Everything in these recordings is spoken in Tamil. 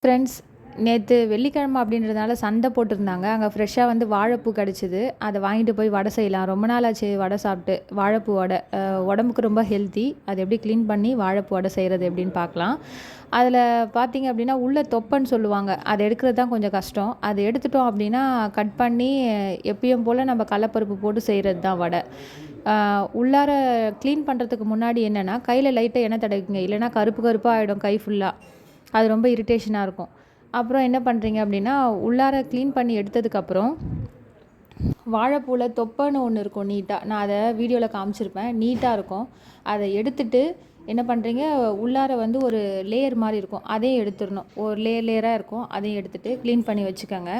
ஃப்ரெண்ட்ஸ், நேற்று வெள்ளிக்கிழமை அப்படின்றதுனால சந்தை போட்டிருந்தாங்க. அங்கே ஃப்ரெஷ்ஷாக வந்து வாழைப்பூ கிடச்சிது. அதை வாங்கிட்டு போய் வடை செய்யலாம். ரொம்ப நாள் ஆச்சு வடை சாப்பிட்டு. வாழைப்பூ வடை உடம்புக்கு ரொம்ப ஹெல்த்தி. அதை எப்படி க்ளீன் பண்ணி வாழைப்பூ வடை செய்கிறது எப்படின்னு பார்க்கலாம். அதில் பார்த்தீங்க அப்படின்னா உள்ளே தொப்பைன்னு சொல்லுவாங்க. அதை எடுக்கிறது தான் கொஞ்சம் கஷ்டம். அதை எடுத்துட்டோம் அப்படின்னா கட் பண்ணி எப்பயும் போல் நம்ம கடலப்பருப்பு போட்டு செய்கிறது தான் வடை. உள்ளார க்ளீன் பண்ணுறதுக்கு முன்னாடி என்னென்னா கையில் லைட்டாக எண்ணெய் தடவிக்குங்க. இல்லைனா கருப்பு கருப்பாக ஆகிடும் கை ஃபுல்லாக. அது ரொம்ப இரிட்டேஷனாக இருக்கும். அப்புறம் என்ன பண்ணுறீங்க அப்படின்னா உள்ளார க்ளீன் பண்ணி எடுத்ததுக்கப்புறம் வாழைப்பூவில் தொப்பைன்னு ஒன்று இருக்கும் நீட்டாக. நான் அதை வீடியோவில் காமிச்சிருப்பேன். நீட்டாக இருக்கும். அதை எடுத்துட்டு என்ன பண்ணுறீங்க, உள்ளார வந்து ஒரு லேயர் மாதிரி இருக்கும். அதையும் எடுத்துடணும். ஒரு லேயராக இருக்கும். அதையும் எடுத்துகிட்டு க்ளீன் பண்ணி வச்சுக்கோங்க.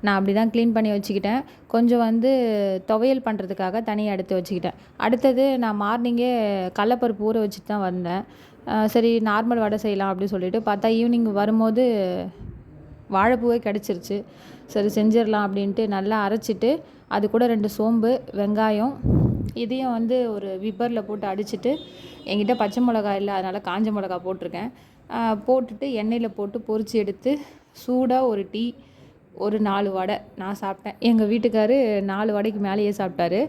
நான் அப்படி தான் க்ளீன் பண்ணி வச்சுக்கிட்டேன். கொஞ்சம் வந்து துவையல் பண்ணுறதுக்காக தனியாக எடுத்து வச்சுக்கிட்டேன். அடுத்தது நான் மார்னிங்கே கடலப்பருப்பு ஊற வச்சுட்டு தான் வந்தேன். சரி நார்மல் வடை செய்யலாம் அப்படின்னு சொல்லிட்டு பார்த்தா ஈவினிங் வரும்போது வாழைப்பூவே கிடச்சிருச்சு. சரி செஞ்சிடலாம் அப்படின்ட்டு நல்லா அரைச்சிட்டு அது கூட 2 சோம்பு, வெங்காயம் இதையும் வந்து ஒரு விப்பரில் போட்டு அடிச்சுட்டு, என்கிட்ட பச்சை மிளகா இல்லை அதனால் காஞ்ச மிளகா போட்டிருக்கேன். போட்டுட்டு எண்ணெயில் போட்டு பொரித்து எடுத்து சூடாக ஒரு டீ, ஒரு 4 வடை நான் சாப்பிட்டேன். எங்கள் வீட்டுக்காரு 4 வடைக்கு மேலேயே சாப்பிட்டாரு.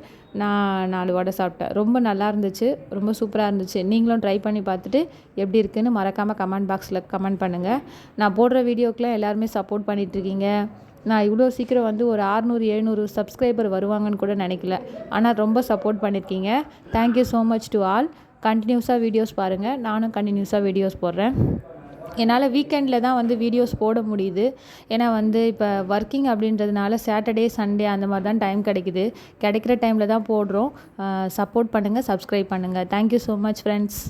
நான் 4 வடை சாப்பிட்டேன். ரொம்ப நல்லா இருந்துச்சு. ரொம்ப சூப்பராக இருந்துச்சு. நீங்களும் ட்ரை பண்ணி பார்த்துட்டு எப்படி இருக்குதுன்னு மறக்காமல் கமெண்ட் பாக்ஸில் கமெண்ட் பண்ணுங்கள். நான் போடுற வீடியோக்கெலாம் எல்லாருமே சப்போர்ட் பண்ணிகிட்ருக்கீங்க. நான் இவ்வளோ சீக்கிரம் வந்து ஒரு 600 700 சப்ஸ்கிரைபர் வருவாங்கன்னு கூட நினைக்கல. ஆனால் ரொம்ப சப்போர்ட் பண்ணியிருக்கீங்க. Thank you so much to all. கண்டினியூஸாக வீடியோஸ் பாருங்கள். நானும் கண்டினியூஸாக வீடியோஸ் போடுறேன். என்னால் வீக்கெண்டில் தான் வந்து வீடியோஸ் போட முடியுது. ஏன்னா வந்து இப்போ ஒர்க்கிங் அப்படின்றதுனால சாட்டர்டே சண்டே அந்த மாதிரி தான் டைம் கிடைக்குது. கிடைக்கிற டைமில் தான் போடுறோம். சப்போர்ட் பண்ணுங்கள், சப்ஸ்கிரைப் பண்ணுங்கள். Thank you so much friends.